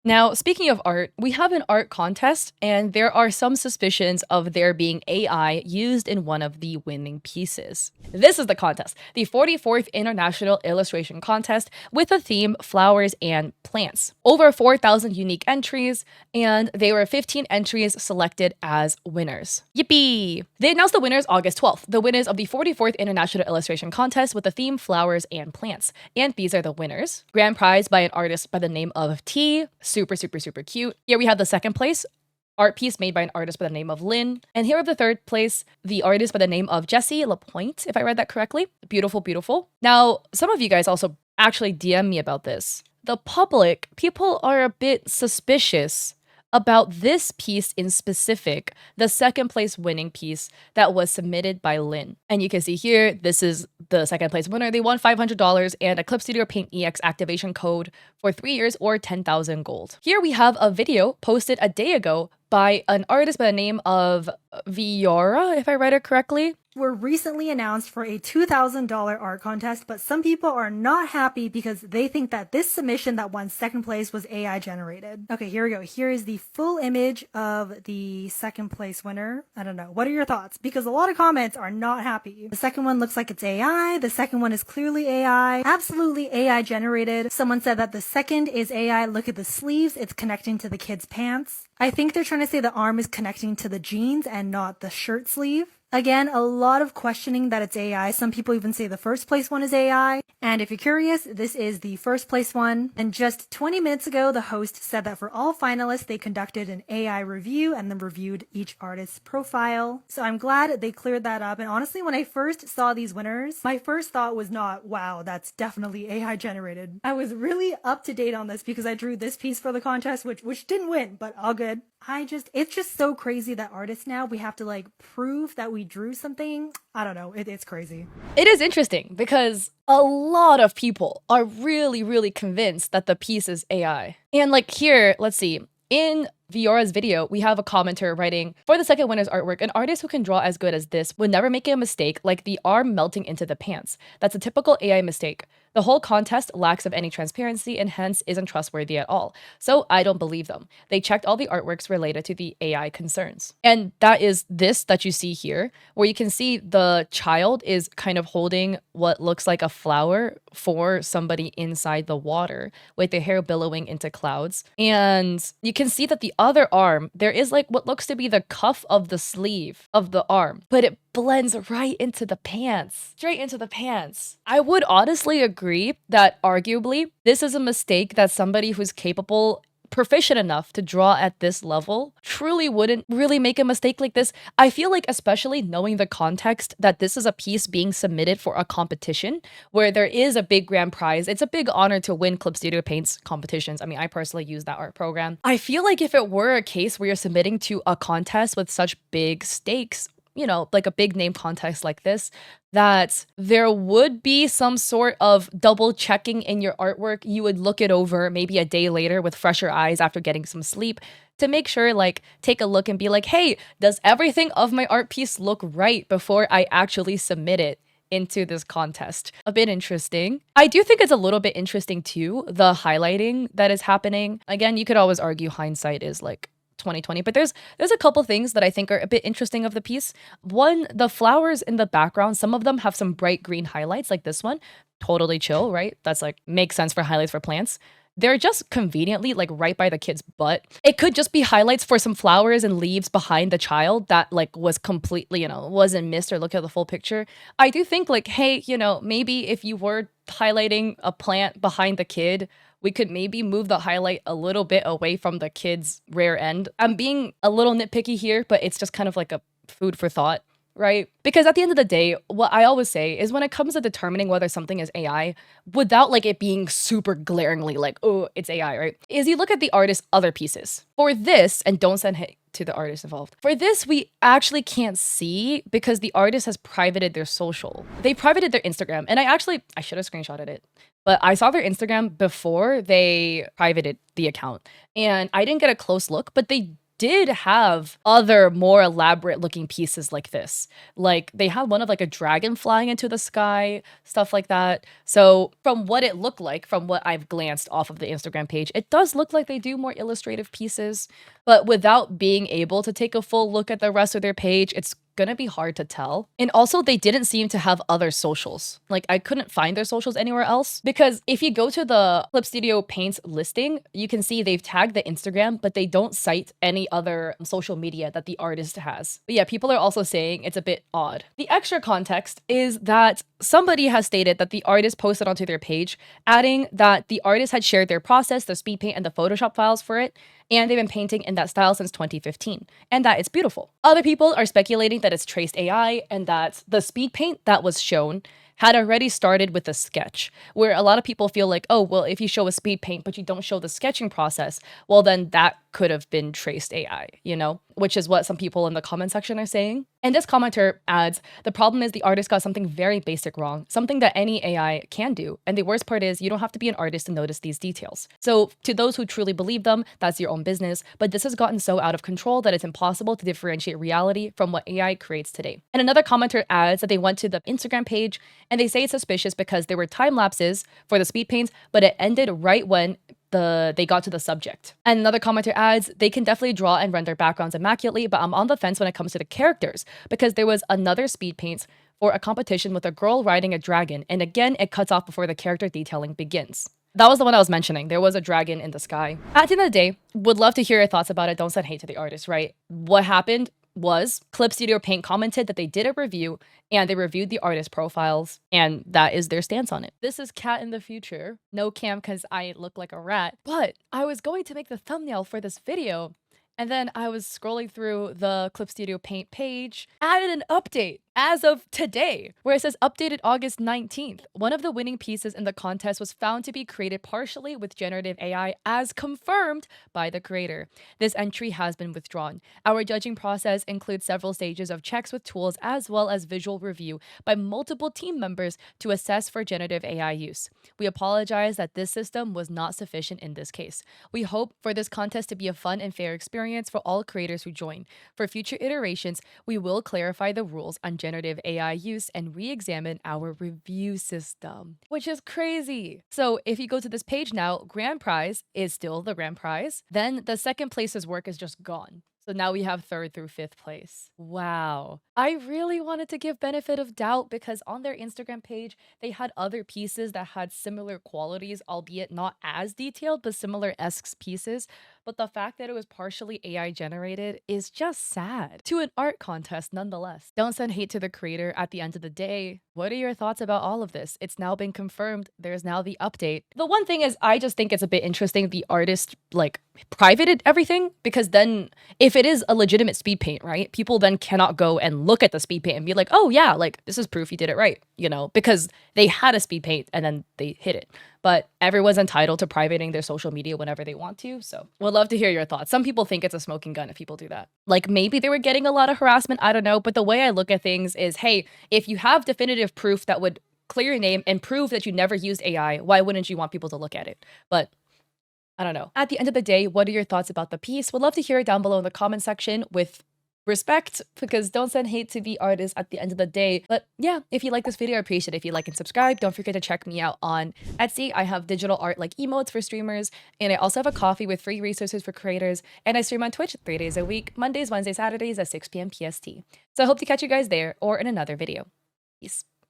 Now, speaking of art, we have an art contest, and there are some suspicions of there being AI used in one of the winning pieces. This is the contest, the 44th International Illustration Contest with the theme Flowers and Plants. Over 4,000 unique entries, and there were 15 entries selected as winners. Yippee! They announced the winners August 12th, the winners of the 44th International Illustration Contest with the theme Flowers and Plants. And these are the winners. Grand prize by an artist by the name of T. Super, super, super cute. Here we have the second place art piece made by an artist by the name of Lynn. And here at the third place, the artist by the name of Jessie Lapointe, if I read that correctly. Beautiful, beautiful. Now, some of you guys also actually DM me about this. The public, people are a bit suspicious about this piece in specific, the second place winning piece that was submitted by Lynn. And you can see here, this is the second place winner. They won $500 and a Clip Studio Paint EX activation code for 3 years or 10,000 gold. Here we have a video posted a day ago by an artist by the name of Viora, if I read it correctly. Were recently announced for a $2,000 art contest, but some people are not happy because they think that this submission that won second place was AI generated. Okay, here we go. Here is the full image of the second place winner. I don't know. What are your thoughts? Because a lot of comments are not happy. The second one looks like it's AI. The second one is clearly AI. Absolutely AI generated. Someone said that the second is AI. Look at the sleeves. It's connecting to the kid's pants. I think they're trying to say the arm is connecting to the jeans and not the shirt sleeve. Again, a lot of questioning that it's AI. Some people even say the first place one is AI. And if you're curious, this is the first place one. And just 20 minutes ago, the host said that for all finalists, they conducted an AI review and then reviewed each artist's profile. So I'm glad they cleared that up. And honestly, when I first saw these winners, my first thought was not, wow, that's definitely AI generated. I was really up to date on this because I drew this piece for the contest, which didn't win, but all good. It's just so crazy that artists now, we have to like prove that we drew something. I don't know. It's crazy. It is interesting because a lot of people are really, really convinced that the piece is AI. And like here, let's see, in Viora's video, we have a commenter writing, for the second winner's artwork, an artist who can draw as good as this would never make a mistake like the arm melting into the pants. That's a typical AI mistake. The whole contest lacks of any transparency and hence isn't trustworthy at all. So I don't believe them. They checked all the artworks related to the AI concerns. And that is this that you see here, where you can see the child is kind of holding what looks like a flower for somebody inside the water with their hair billowing into clouds. And you can see that the other arm, there is like what looks to be the cuff of the sleeve of the arm, but it blends right into the pants, straight into the pants. I would honestly agree that arguably this is a mistake that somebody who's capable, proficient enough to draw at this level truly wouldn't really make a mistake like this. I feel like, especially knowing the context that this is a piece being submitted for a competition where there is a big grand prize. It's a big honor to win Clip Studio Paint's competitions. I mean, I personally use that art program. I feel like if it were a case where you're submitting to a contest with such big stakes, you know, like a big name contest like this, that there would be some sort of double checking in your artwork. You would look it over maybe a day later with fresher eyes after getting some sleep to make sure, like, take a look and be like, hey, does everything of my art piece look right before I actually submit it into this contest? A bit interesting. I do think it's a little bit interesting too, the highlighting that is happening. Again, you could always argue hindsight is like 2020, but there's a couple things that I think are a bit interesting of the piece. One, the flowers in the background, some of them have some bright green highlights like this one. Totally chill, right? That's like makes sense for highlights for plants. They're just conveniently like right by the kid's butt. It could just be highlights for some flowers and leaves behind the child that like was completely, wasn't missed or look at the full picture. I do think like, hey, maybe if you were highlighting a plant behind the kid, we could maybe move the highlight a little bit away from the kid's rear end. I'm being a little nitpicky here, but it's just kind of like a food for thought, right? Because at the end of the day, what I always say is when it comes to determining whether something is AI, without like it being super glaringly like, oh, it's AI, right? Is you look at the artist's other pieces. For this, and don't send hate to the artist involved. For this, we actually can't see because the artist has privated their social. They privated their Instagram, and I should have screenshotted it, but I saw their Instagram before they privated the account, and I didn't get a close look, but they did have other more elaborate looking pieces like this. Like they had one of like a dragon flying into the sky, stuff like that. So from what it looked like, from what I've glanced off of the Instagram page, it does look like they do more illustrative pieces, but without being able to take a full look at the rest of their page, it's gonna be hard to tell. And also, they didn't seem to have other socials. Like, I couldn't find their socials anywhere else because if you go to the Clip Studio Paint's listing, you can see they've tagged the Instagram, but they don't cite any other social media that the artist has. But yeah, people are also saying it's a bit odd. The extra context is that somebody has stated that the artist posted onto their page, adding that the artist had shared their process, the speed paint, and the Photoshop files for it, and they've been painting in that style since 2015, and that it's beautiful. Other people are speculating that it's traced AI and that the speed paint that was shown had already started with a sketch, where a lot of people feel like, oh, well, if you show a speed paint but you don't show the sketching process, well, then that could have been traced AI, you know, which is what some people in the comment section are saying. And this commenter adds, the problem is the artist got something very basic wrong, something that any AI can do. And the worst part is you don't have to be an artist to notice these details. So to those who truly believe them, that's your own business. But this has gotten so out of control that it's impossible to differentiate reality from what AI creates today. And another commenter adds that they went to the Instagram page and they say it's suspicious because there were time lapses for the speed paints, but it ended right when they got to the subject. And another commenter adds, they can definitely draw and render backgrounds immaculately, but I'm on the fence when it comes to the characters because there was another speed paint for a competition with a girl riding a dragon, and again, it cuts off before the character detailing begins. That was the one I was mentioning. There was a dragon in the sky. At the end of the day, would love to hear your thoughts about it. Don't send hate to the artist, right? What happened was Clip Studio Paint commented that they did a review and they reviewed the artist profiles, and that is their stance on it. This is Cat in the future. No cam because I look like a rat, but I was going to make the thumbnail for this video and then I was scrolling through the Clip Studio Paint page, added an update as of today, where it says updated August 19th. One of the winning pieces in the contest was found to be created partially with generative AI as confirmed by the creator. This entry has been withdrawn. Our judging process includes several stages of checks with tools as well as visual review by multiple team members to assess for generative AI use. We apologize that this system was not sufficient in this case. We hope for this contest to be a fun and fair experience for all creators who join. For future iterations, we will clarify the rules on generative AI use and re-examine our review system, which is crazy. So if you go to this page now, grand prize is still the grand prize. Then the second place's work is just gone. So now we have third through fifth place. Wow. I really wanted to give benefit of doubt because on their Instagram page, they had other pieces that had similar qualities, albeit not as detailed, but similar-esque pieces. But the fact that it was partially AI generated is just sad. To an art contest nonetheless. Don't send hate to the creator at the end of the day. What are your thoughts about all of this? It's now been confirmed. There's now the update. The one thing is, I just think it's a bit interesting the artist like privated everything, because then if it is a legitimate speed paint, right, people then cannot go and look at the speed paint and be like, oh yeah, like this is proof you did it right, you know, because they had a speed paint and then they hid it. But everyone's entitled to privating their social media whenever they want to. So would love to hear your thoughts. Some people think it's a smoking gun if people do that. Like maybe they were getting a lot of harassment. I don't know. But the way I look at things is, hey, if you have definitive proof that would clear your name and prove that you never used AI, why wouldn't you want people to look at it? But I don't know. At the end of the day, what are your thoughts about the piece? Would love to hear it down below in the comment section with respect, because don't send hate to the artist at the end of the day. But yeah, if you like this video, I appreciate it if you like and subscribe. Don't forget to check me out on Etsy. I have digital art like emotes for streamers, and I also have a coffee with free resources for creators, and I stream on Twitch 3 days a week, Mondays, Wednesdays, Saturdays at 6 p.m. PST. So I hope to catch you guys there or in another video. Peace.